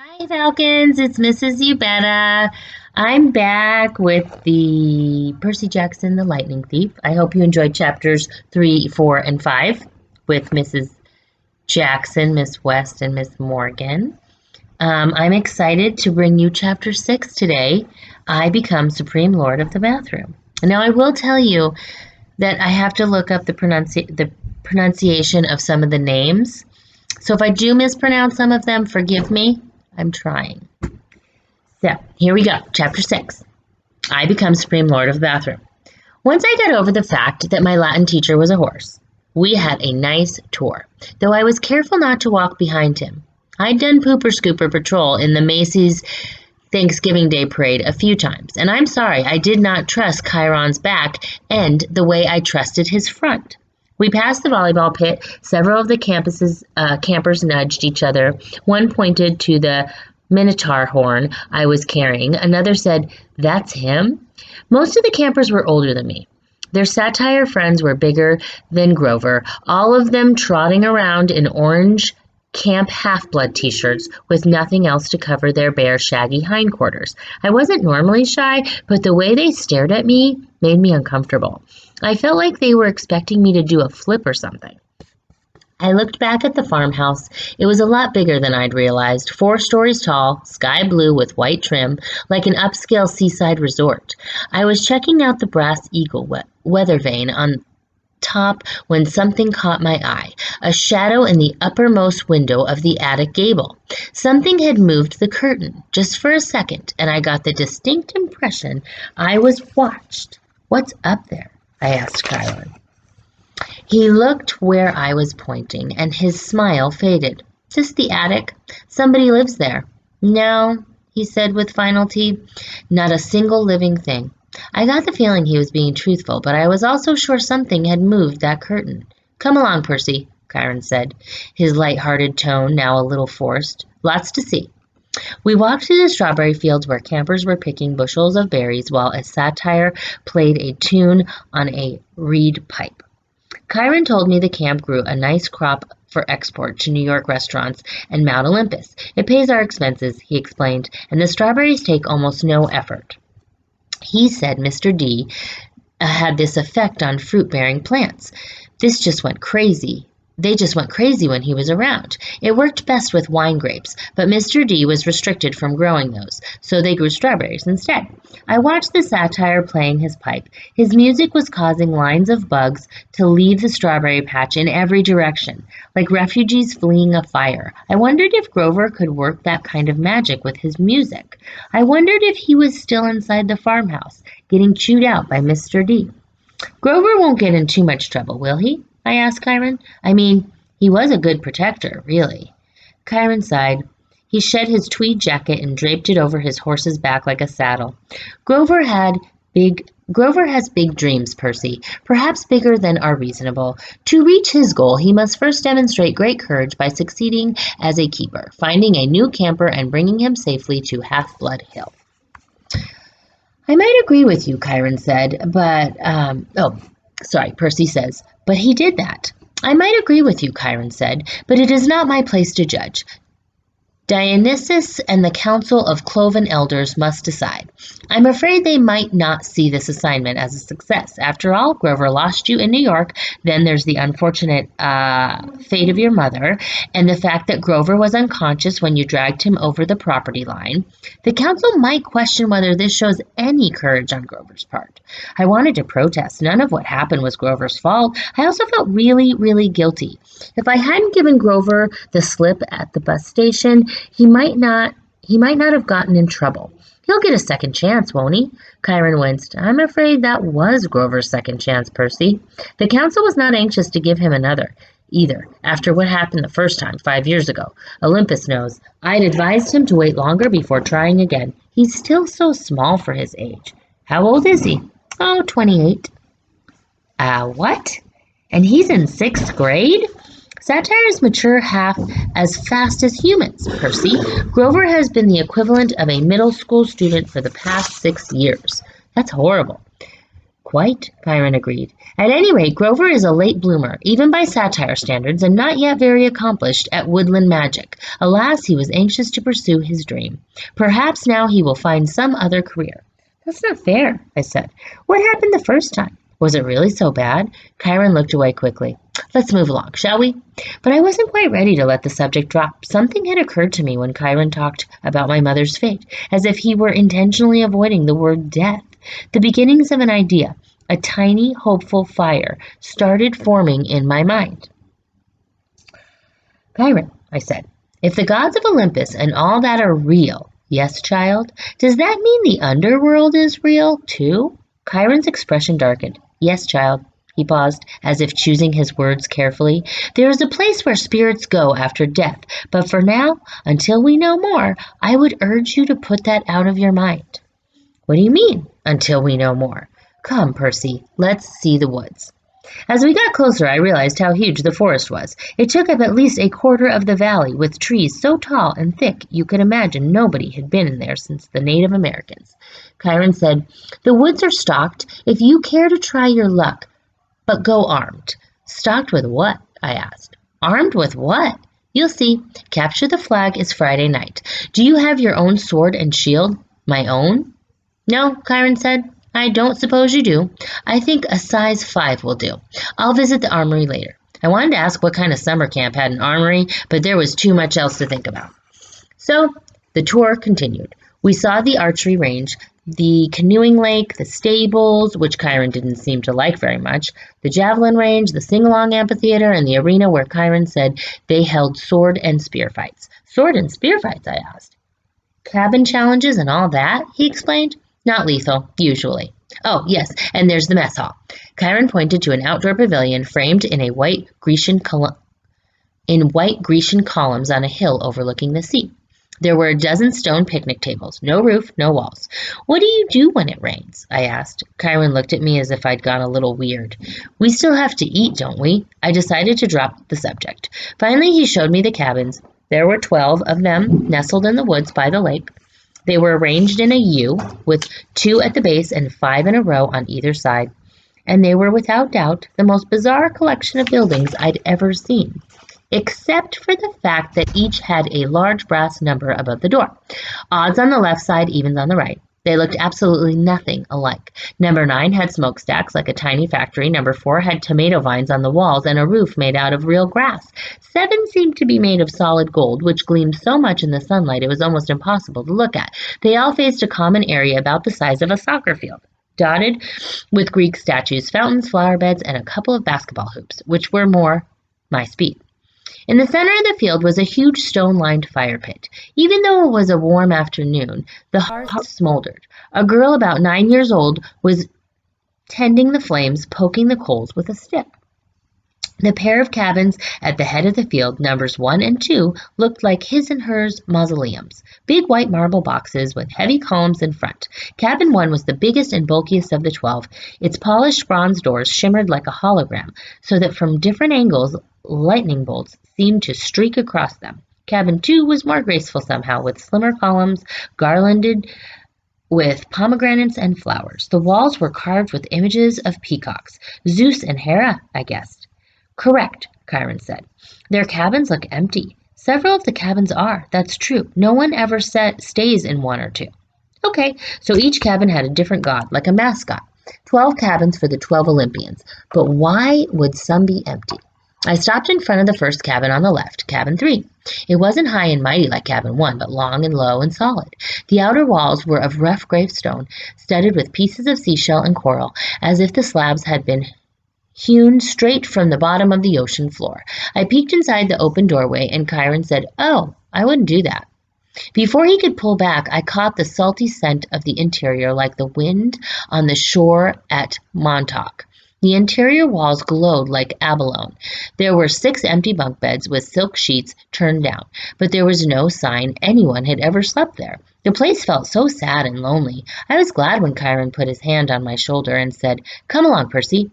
Hi, Falcons. It's Mrs. Ubetta. I'm back with the Percy Jackson the Lightning Thief. I hope you enjoyed chapters 3, 4, and 5 with Mrs. Jackson, Miss West, and Miss Morgan. I'm excited to bring you chapter 6 today. I become Supreme Lord of the Bathroom. Now, I will tell you that I have to look up the pronunciation of some of the names. So if I do mispronounce some of them, forgive me. I'm trying. So, here we go. Chapter 6. I become Supreme Lord of the Bathroom. Once I got over the fact that my Latin teacher was a horse, we had a nice tour, though I was careful not to walk behind him. I'd done Pooper Scooper Patrol in the Macy's Thanksgiving Day Parade a few times, and I'm sorry I did not trust Chiron's back end the way I trusted his front. We passed the volleyball pit. Several of the campers nudged each other. One pointed to the minotaur horn I was carrying. Another said, "That's him?" Most of the campers were older than me. Their satire friends were bigger than Grover, all of them trotting around in orange Camp Half-Blood t-shirts with nothing else to cover their bare, shaggy hindquarters. I wasn't normally shy, but the way they stared at me made me uncomfortable. I felt like they were expecting me to do a flip or something. I looked back at the farmhouse. It was a lot bigger than I'd realized, 4 stories tall, sky blue with white trim, like an upscale seaside resort. I was checking out the brass eagle weather vane on top when something caught my eye, a shadow in the uppermost window of the attic gable. Something had moved the curtain just for a second, and I got the distinct impression I was watched. "What's up there?" I asked Chiron. He looked where I was pointing, and his smile faded. "Just the attic. Somebody lives there." "No," he said with finality, "not a single living thing." I got the feeling he was being truthful, but I was also sure something had moved that curtain. "Come along, Percy," Chiron said, his light-hearted tone now a little forced. "Lots to see." We walked to the strawberry fields where campers were picking bushels of berries while a satyr played a tune on a reed pipe. Chiron told me the camp grew a nice crop for export to New York restaurants and Mount Olympus. "It pays our expenses," he explained, "and the strawberries take almost no effort." He said Mr. D had this effect on fruit-bearing plants. This just went crazy. They just went crazy when he was around. It worked best with wine grapes, but Mr. D was restricted from growing those, so they grew strawberries instead. I watched the satyr playing his pipe. His music was causing lines of bugs to leave the strawberry patch in every direction, like refugees fleeing a fire. I wondered if Grover could work that kind of magic with his music. I wondered if he was still inside the farmhouse, getting chewed out by Mr. D. "Grover won't get in too much trouble, will he?" I asked Chiron. "I mean, he was a good protector, really." Chiron sighed. He shed his tweed jacket and draped it over his horse's back like a saddle. Grover has big dreams, Percy, perhaps bigger than are reasonable. To reach his goal, he must first demonstrate great courage by succeeding as a keeper, finding a new camper and bringing him safely to Half-Blood Hill. "I might agree with you," Chiron said, Percy says, "but he did that." "I might agree with you," Chiron said, "but it is not my place to judge. Dionysus and the Council of Cloven Elders must decide. I'm afraid they might not see this assignment as a success. After all, Grover lost you in New York. Then there's the unfortunate fate of your mother, and the fact that Grover was unconscious when you dragged him over the property line. The council might question whether this shows any courage on Grover's part." I wanted to protest. None of what happened was Grover's fault. I also felt really, really guilty. If I hadn't given Grover the slip at the bus station, he might not have gotten in trouble. "He'll get a second chance, won't he?" Chiron winced. "I'm afraid that was Grover's second chance, Percy. The council was not anxious to give him another, either, after what happened the first time, 5 years ago. Olympus knows. I'd advised him to wait longer before trying again. He's still so small for his age." "How old is he?" "Oh, 28. What? And he's in 6th grade? Satyrs mature half as fast as humans, Percy. Grover has been the equivalent of a middle school student for the past 6 years. That's horrible. Quite, Chiron agreed. At any rate, Grover is a late bloomer, even by satire standards, and not yet very accomplished at woodland magic. Alas, he was anxious to pursue his dream. Perhaps now he will find some other career. That's not fair, I said. What happened the first time? Was it really so bad? Chiron looked away quickly. Let's move along, shall we? But I wasn't quite ready to let the subject drop. Something had occurred to me when Chiron talked about my mother's fate, as if he were intentionally avoiding the word death. The beginnings of an idea, a tiny, hopeful fire, started forming in my mind. Chiron, I said, if the gods of Olympus and all that are real, yes, child, does that mean the underworld is real, too? Chiron's expression darkened. Yes, child. He paused, as if choosing his words carefully. There is a place where spirits go after death, but for now, until we know more, I would urge you to put that out of your mind. What do you mean, until we know more? Come, Percy, let's see the woods. As we got closer, I realized how huge the forest was. It took up at least a quarter of the valley, with trees so tall and thick you could imagine nobody had been in there since the Native Americans. Chiron said, the woods are stocked if you care to try your luck, but go armed. Stocked with what? I asked. Armed with what? You'll see. Capture the flag is Friday night. Do you have your own sword and shield? My own? No, Chiron said. I don't suppose you do. I think a size 5 will do. I'll visit the armory later. I wanted to ask what kind of summer camp had an armory, but there was too much else to think about. So the tour continued. We saw the archery range, the canoeing lake, the stables, which Chiron didn't seem to like very much, the javelin range, the sing-along amphitheater, and the arena where Chiron said they held sword and spear fights. Sword and spear fights, I asked. Cabin challenges and all that, he explained. Not lethal, usually. Oh, yes, and there's the mess hall. Chiron pointed to an outdoor pavilion framed in white Grecian columns on a hill overlooking the sea. There were a dozen stone picnic tables, no roof, no walls. What do you do when it rains? I asked. Chiron looked at me as if I'd gone a little weird. We still have to eat, don't we? I decided to drop the subject. Finally, he showed me the cabins. There were 12 of them nestled in the woods by the lake. They were arranged in a U, with 2 at the base and 5 in a row on either side. And they were without doubt the most bizarre collection of buildings I'd ever seen, except for the fact that each had a large brass number above the door. Odds on the left side, evens on the right. They looked absolutely nothing alike. Number 9 had smokestacks like a tiny factory. Number 4 had tomato vines on the walls and a roof made out of real grass. 7 seemed to be made of solid gold, which gleamed so much in the sunlight it was almost impossible to look at. They all faced a common area about the size of a soccer field, dotted with Greek statues, fountains, flower beds, and a couple of basketball hoops, which were more my speed. In the center of the field was a huge stone-lined fire pit. Even though it was a warm afternoon, the hearth smoldered. A girl about 9 years old was tending the flames, poking the coals with a stick. The pair of cabins at the head of the field, numbers 1 and 2, looked like his and hers mausoleums, big white marble boxes with heavy columns in front. Cabin 1 was the biggest and bulkiest of the 12. Its polished bronze doors shimmered like a hologram, so that from different angles, lightning bolts seemed to streak across them. Cabin 2 was more graceful somehow, with slimmer columns garlanded with pomegranates and flowers. The walls were carved with images of peacocks. Zeus and Hera, I guessed. Correct, Chiron said. Their cabins look empty. Several of the cabins are, that's true. No one ever stays in 1 or 2. Okay, so each cabin had a different god, like a mascot. 12 cabins for the 12 Olympians. But why would some be empty? I stopped in front of the first cabin on the left, cabin 3. It wasn't high and mighty like cabin 1, but long and low and solid. The outer walls were of rough gravestone, studded with pieces of seashell and coral, as if the slabs had been hewn straight from the bottom of the ocean floor. I peeked inside the open doorway, and Chiron said, "Oh, I wouldn't do that." Before he could pull back, I caught the salty scent of the interior like the wind on the shore at Montauk. The interior walls glowed like abalone. There were 6 empty bunk beds with silk sheets turned down, but there was no sign anyone had ever slept there. The place felt so sad and lonely. I was glad when Chiron put his hand on my shoulder and said, "Come along, Percy."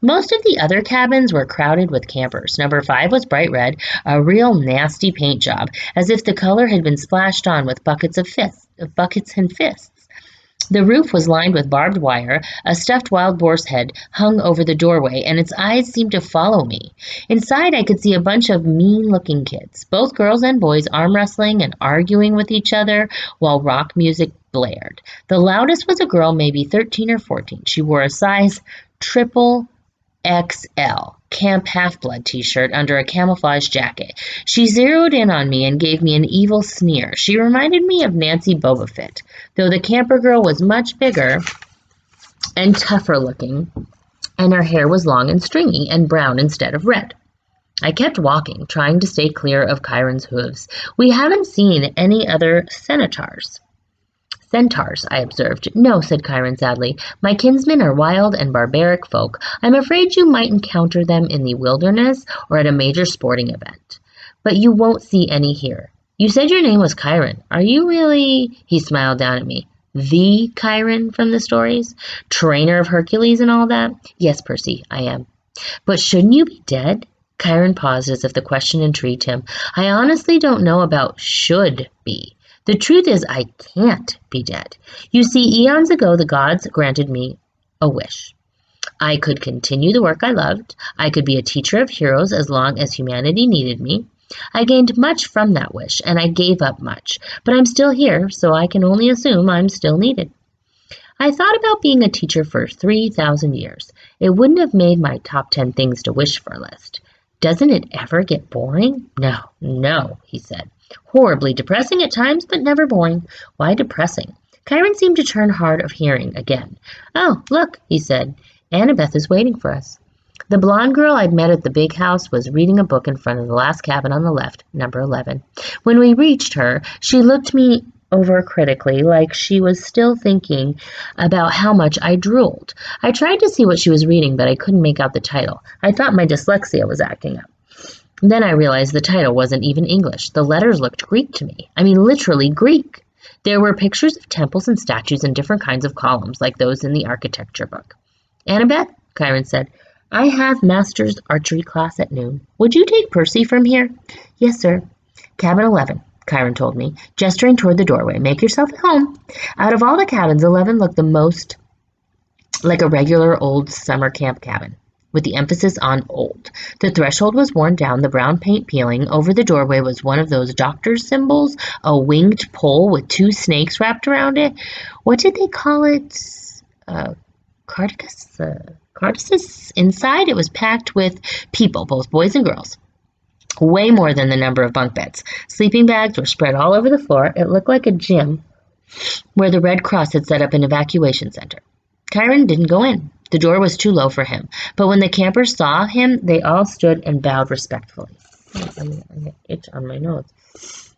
Most of the other cabins were crowded with campers. Number 5 was bright red, a real nasty paint job, as if the color had been splashed on with buckets and fists. The roof was lined with barbed wire, a stuffed wild boar's head hung over the doorway, and its eyes seemed to follow me. Inside, I could see a bunch of mean-looking kids, both girls and boys arm wrestling and arguing with each other while rock music blared. The loudest was a girl, maybe 13 or 14. She wore a size triple XL Camp Half-Blood t-shirt under a camouflage jacket. She zeroed in on me and gave me an evil sneer. She reminded me of Nancy Bobofit, though the camper girl was much bigger and tougher looking, and her hair was long and stringy and brown instead of red. I kept walking, trying to stay clear of Chiron's hooves. We haven't seen any other centaurs, I observed. No, said Chiron sadly. My kinsmen are wild and barbaric folk. I'm afraid you might encounter them in the wilderness or at a major sporting event. But you won't see any here. You said your name was Chiron. Are you really? He smiled down at me. The Chiron from the stories? Trainer of Hercules and all that? Yes, Percy, I am. But shouldn't you be dead? Chiron paused as if the question intrigued him. I honestly don't know about should be. The truth is I can't be dead. You see, eons ago the gods granted me a wish. I could continue the work I loved. I could be a teacher of heroes as long as humanity needed me. I gained much from that wish, and I gave up much. But I'm still here, so I can only assume I'm still needed. I thought about being a teacher for 3,000 years. It wouldn't have made my top 10 things to wish for list. Doesn't it ever get boring? No, he said. Horribly depressing at times, but never boring. Why depressing? Chiron seemed to turn hard of hearing again. Oh, look, he said. Annabeth is waiting for us. The blonde girl I'd met at the big house was reading a book in front of the last cabin on the left, number 11. When we reached her, she looked me over critically, like she was still thinking about how much I drooled. I tried to see what she was reading, but I couldn't make out the title. I thought my dyslexia was acting up. Then I realized the title wasn't even English. The letters looked Greek to me. I mean, literally Greek. There were pictures of temples and statues and different kinds of columns, like those in the architecture book. Annabeth, Chiron said, I have master's archery class at noon. Would you take Percy from here? Yes, sir. Cabin 11, Chiron told me, gesturing toward the doorway. Make yourself at home. Out of all the cabins, 11 looked the most like a regular old summer camp cabin, with the emphasis on old. The threshold was worn down, the brown paint peeling. Over the doorway was one of those doctor's symbols, a winged pole with 2 snakes wrapped around it. What did they call it? Cardicus? Cardicis? Inside, it was packed with people, both boys and girls. Way more than the number of bunk beds. Sleeping bags were spread all over the floor. It looked like a gym where the Red Cross had set up an evacuation center. Chiron didn't go in. The door was too low for him. But when the campers saw him, they all stood and bowed respectfully. I get itch on my nose.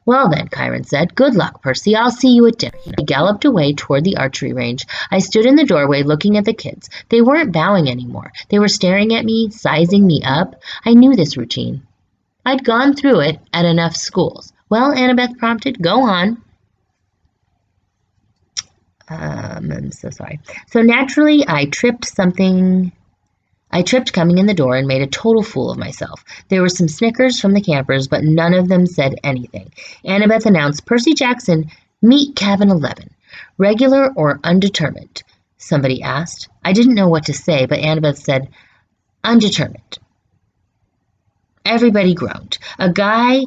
Well then, Chiron said, good luck, Percy. I'll see you at dinner. He galloped away toward the archery range. I stood in the doorway looking at the kids. They weren't bowing anymore. They were staring at me, sizing me up. I knew this routine. I'd gone through it at enough schools. Well, Annabeth prompted, go on. I'm so sorry. So naturally, I tripped coming in the door and made a total fool of myself. There were some snickers from the campers, but none of them said anything. Annabeth announced, Percy Jackson, meet cabin 11. Regular or undetermined? Somebody asked. I didn't know what to say, but Annabeth said, undetermined. Everybody groaned. A guy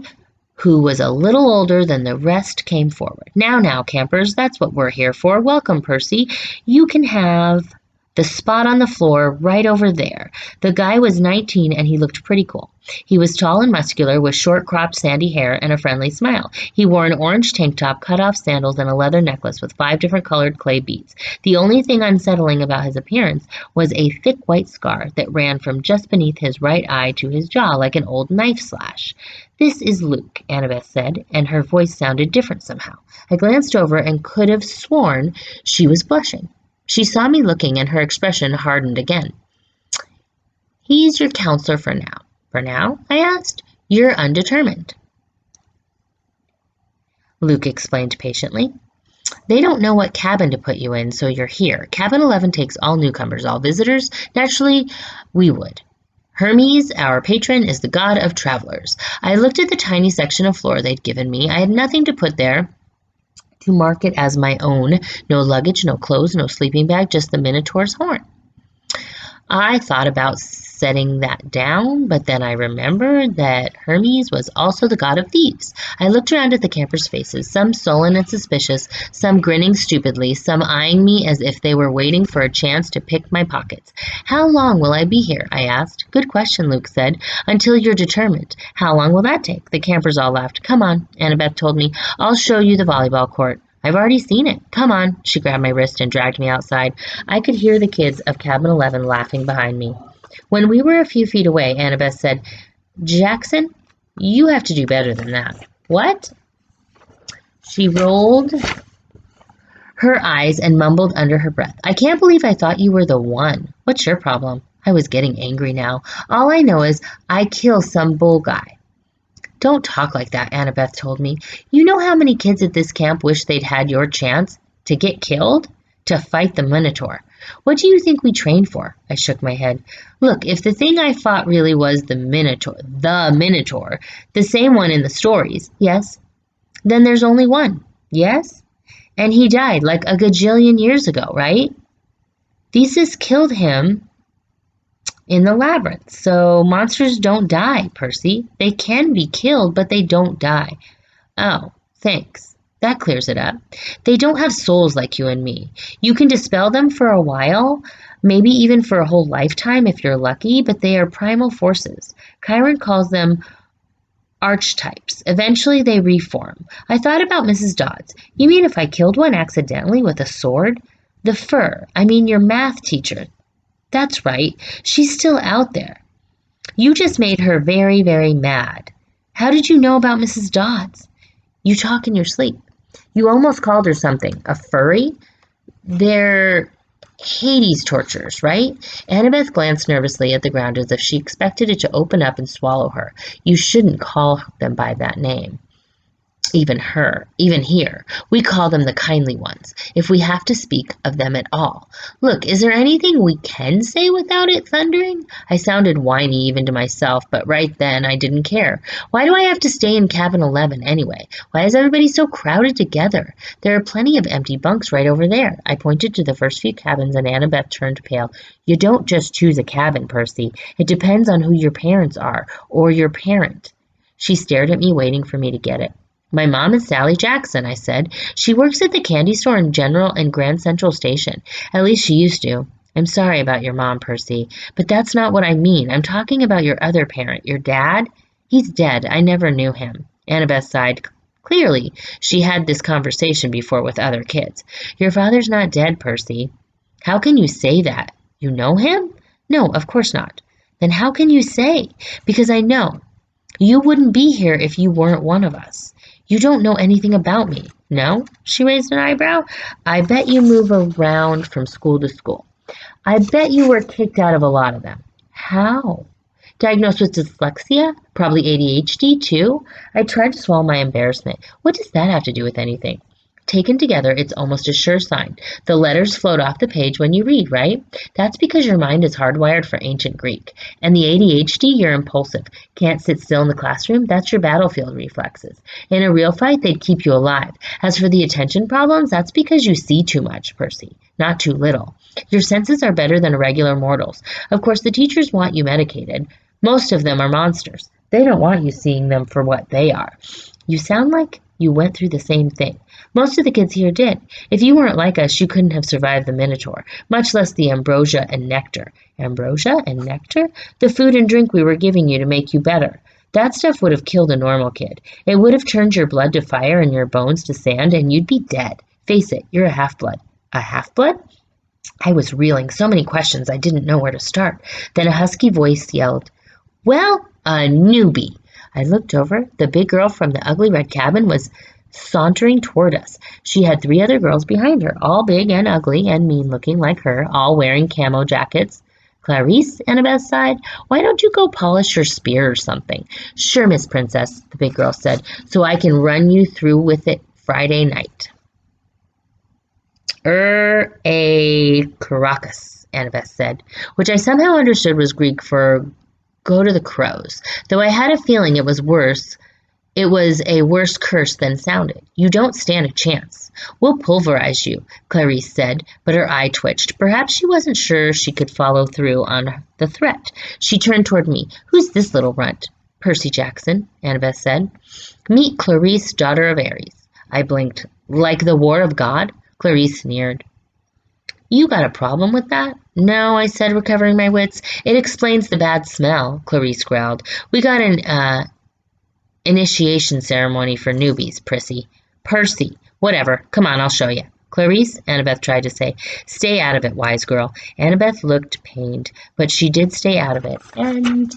who was a little older than the rest came forward. Now, campers, that's what we're here for. Welcome, Percy. You can have the spot on the floor right over there. The guy was 19 and he looked pretty cool. He was tall and muscular with short cropped sandy hair and a friendly smile. He wore an orange tank top, cut off sandals, and a leather necklace with 5 different colored clay beads. The only thing unsettling about his appearance was a thick white scar that ran from just beneath his right eye to his jaw like an old knife slash. This is Luke, Annabeth said, and her voice sounded different somehow. I glanced over and could have sworn she was blushing. She saw me looking, and her expression hardened again. He's your counselor for now. For now? I asked. You're undetermined. Luke explained patiently. They don't know what cabin to put you in, so you're here. Cabin 11 takes all newcomers, all visitors. Naturally, we would. Hermes, our patron, is the god of travelers. I looked at the tiny section of floor they'd given me. I had nothing to put there to mark it as my own. No luggage, no clothes, no sleeping bag, just the Minotaur's horn. I thought about setting that down, but then I remembered that Hermes was also the god of thieves. I looked around at the campers' faces, some sullen and suspicious, some grinning stupidly, some eyeing me as if they were waiting for a chance to pick my pockets. How long will I be here? I asked. Good question, Luke said. Until you're determined. How long will that take? The campers all laughed. Come on, Annabeth told me. I'll show you the volleyball court. I've already seen it. Come on. She grabbed my wrist and dragged me outside. I could hear the kids of Cabin 11 laughing behind me. When we were a few feet away, Annabeth said, Jackson, you have to do better than that. What? She rolled her eyes and mumbled under her breath. I can't believe I thought you were the one. What's your problem? I was getting angry now. All I know is I kill some bull guy. Don't talk like that, Annabeth told me. You know how many kids at this camp wish they'd had your chance to get killed? To fight the Minotaur. What do you think we trained for? I shook my head. Look, if the thing I fought really was the Minotaur, the same one in the stories, yes, then there's only one, yes? And he died like a gajillion years ago, right? Theseus killed him in the labyrinth. So monsters don't die, Percy. They can be killed, but they don't die. Oh, thanks. That clears it up. They don't have souls like you and me. You can dispel them for a while, maybe even for a whole lifetime if you're lucky, but they are primal forces. Chiron calls them archetypes. Eventually they reform. I thought about Mrs. Dodds. You mean if I killed one accidentally with a sword? The fur. I mean your math teacher. That's right. She's still out there. You just made her very, very mad. How did you know about Mrs. Dodds? You talk in your sleep. You almost called her something. A furry? They're Hades tortures, right? Annabeth glanced nervously at the ground as if she expected it to open up and swallow her. You shouldn't call them by that name. Even here. We call them the kindly ones, if we have to speak of them at all. Look, is there anything we can say without it thundering? I sounded whiny even to myself, but right then I didn't care. Why do I have to stay in cabin 11 anyway? Why is everybody so crowded together? There are plenty of empty bunks right over there. I pointed to the first few cabins and Annabeth turned pale. You don't just choose a cabin, Percy. It depends on who your parents are, or your parent. She stared at me, waiting for me to get it. My mom is Sally Jackson, I said. She works at the candy store in General and Grand Central Station. At least she used to. I'm sorry about your mom, Percy, but that's not what I mean. I'm talking about your other parent, your dad. He's dead. I never knew him. Annabeth sighed. Clearly, she had this conversation before with other kids. Your father's not dead, Percy. How can you say that? You know him? No, of course not. Then how can you say? Because I know. You wouldn't be here if you weren't one of us. You don't know anything about me. No? She raised an eyebrow. I bet you move around from school to school. I bet you were kicked out of a lot of them. How? Diagnosed with dyslexia? Probably ADHD too? I tried to swallow my embarrassment. What does that have to do with anything? Taken together, it's almost a sure sign. The letters float off the page when you read, right? That's because your mind is hardwired for ancient Greek. And the ADHD, you're impulsive. Can't sit still in the classroom? That's your battlefield reflexes. In a real fight, they'd keep you alive. As for the attention problems, that's because you see too much, Percy. Not too little. Your senses are better than regular mortals. Of course, the teachers want you medicated. Most of them are monsters. They don't want you seeing them for what they are. You sound like you went through the same thing. Most of the kids here did. If you weren't like us, you couldn't have survived the Minotaur, much less the ambrosia and nectar. Ambrosia and nectar? The food and drink we were giving you to make you better. That stuff would have killed a normal kid. It would have turned your blood to fire and your bones to sand, and you'd be dead. Face it, you're a half-blood. A half-blood? I was reeling, so many questions I didn't know where to start. Then a husky voice yelled, Well, a newbie. I looked over. The big girl from the ugly red cabin was sauntering toward us. She had 3 other girls behind her, all big and ugly and mean-looking like her, all wearing camo jackets. Clarice, Annabeth sighed, why don't you go polish your spear or something? Sure, Miss Princess, the big girl said, so I can run you through with it Friday night. A Caracas, Annabeth said, which I somehow understood was Greek for go to the crows, though I had a feeling it was worse It was a worse curse than sounded. You don't stand a chance. We'll pulverize you, Clarice said, but her eye twitched. Perhaps she wasn't sure she could follow through on the threat. She turned toward me. Who's this little runt? Percy Jackson, Annabeth said. Meet Clarice, daughter of Ares. I blinked. Like the War of God? Clarice sneered. You got a problem with that? No, I said, recovering my wits. It explains the bad smell, Clarice growled. We got an initiation ceremony for newbies, Percy. Whatever. Come on, I'll show you. Clarice, Annabeth tried to say. Stay out of it, wise girl. Annabeth looked pained, but she did stay out of it, and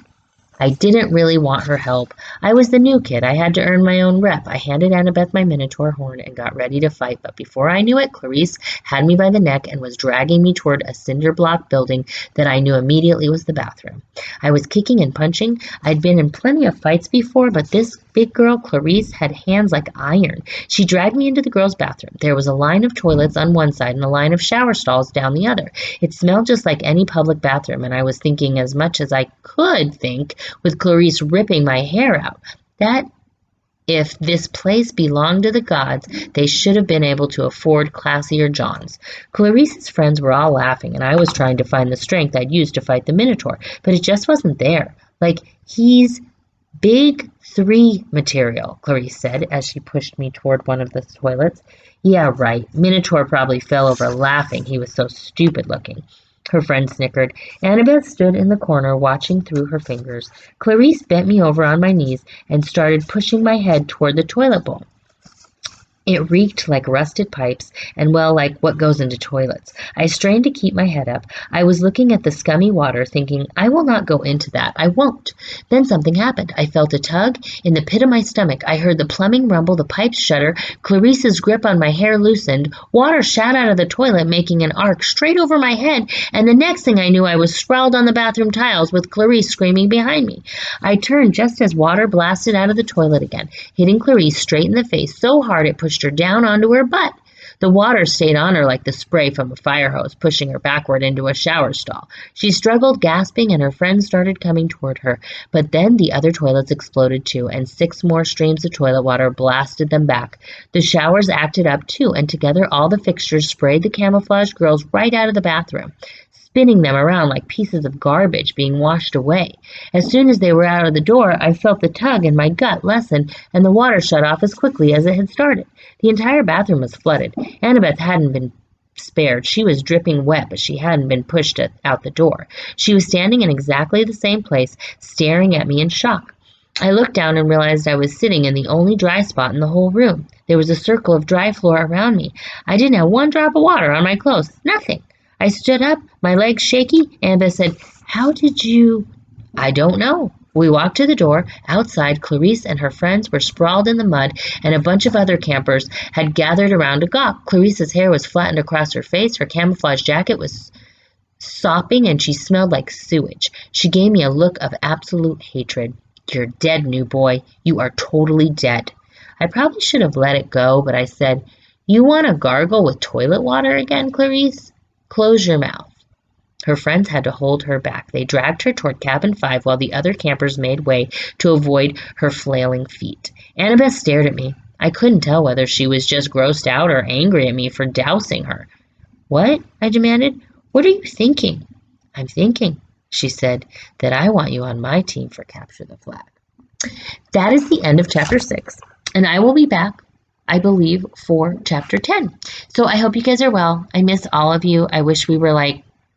I didn't really want her help. I was the new kid. I had to earn my own rep. I handed Annabeth my Minotaur horn and got ready to fight, but before I knew it, Clarice had me by the neck and was dragging me toward a cinder block building that I knew immediately was the bathroom. I was kicking and punching. I'd been in plenty of fights before, but this big girl, Clarice, had hands like iron. She dragged me into the girls' bathroom. There was a line of toilets on one side and a line of shower stalls down the other. It smelled just like any public bathroom, and I was thinking as much as I could think with Clarice ripping my hair out, that if this place belonged to the gods, they should have been able to afford classier Johns. Clarice's friends were all laughing, and I was trying to find the strength I'd use to fight the Minotaur, but it just wasn't there. Like, he's big 3 material, Clarice said as she pushed me toward one of the toilets. Yeah, right. Minotaur probably fell over laughing. He was so stupid looking. Her friend snickered. Annabeth stood in the corner watching through her fingers. Clarice bent me over on my knees and started pushing my head toward the toilet bowl. It reeked like rusted pipes and, well, like what goes into toilets. I strained to keep my head up. I was looking at the scummy water, thinking, I will not go into that. I won't. Then something happened. I felt a tug in the pit of my stomach. I heard the plumbing rumble, the pipes shudder. Clarice's grip on my hair loosened. Water shot out of the toilet, making an arc straight over my head, and the next thing I knew, I was sprawled on the bathroom tiles with Clarice screaming behind me. I turned just as water blasted out of the toilet again, hitting Clarice straight in the face so hard it pushed her down onto her butt. The water stayed on her like the spray from a fire hose, pushing her backward into a shower stall. She struggled, gasping, and her friends started coming toward her. But then the other toilets exploded too, and 6 more streams of toilet water blasted them back. The showers acted up too, and together all the fixtures sprayed the camouflaged girls right out of the bathroom, spinning them around like pieces of garbage being washed away. As soon as they were out of the door, I felt the tug in my gut lessen, and the water shut off as quickly as it had started. The entire bathroom was flooded. Annabeth hadn't been spared. She was dripping wet, but she hadn't been pushed out the door. She was standing in exactly the same place, staring at me in shock. I looked down and realized I was sitting in the only dry spot in the whole room. There was a circle of dry floor around me. I didn't have one drop of water on my clothes. Nothing. I stood up, my legs shaky. Annabeth said, How did you... I don't know. We walked to the door. Outside, Clarice and her friends were sprawled in the mud, and a bunch of other campers had gathered around to gawk. Clarice's hair was flattened across her face. Her camouflage jacket was sopping, and she smelled like sewage. She gave me a look of absolute hatred. You're dead, new boy. You are totally dead. I probably should have let it go, but I said, You want to gargle with toilet water again, Clarice? Close your mouth. Her friends had to hold her back. They dragged her toward cabin 5 while the other campers made way to avoid her flailing feet. Annabeth stared at me. I couldn't tell whether she was just grossed out or angry at me for dousing her. What? I demanded. What are you thinking? I'm thinking, she said, that I want you on my team for Capture the Flag. That is the end of chapter 6, and I will be back, I believe, for chapter 10. So I hope you guys are well. I miss all of you. I wish we were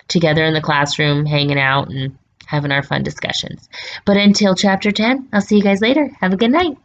together in the classroom, hanging out and having our fun discussions. But until chapter 10, I'll see you guys later. Have a good night.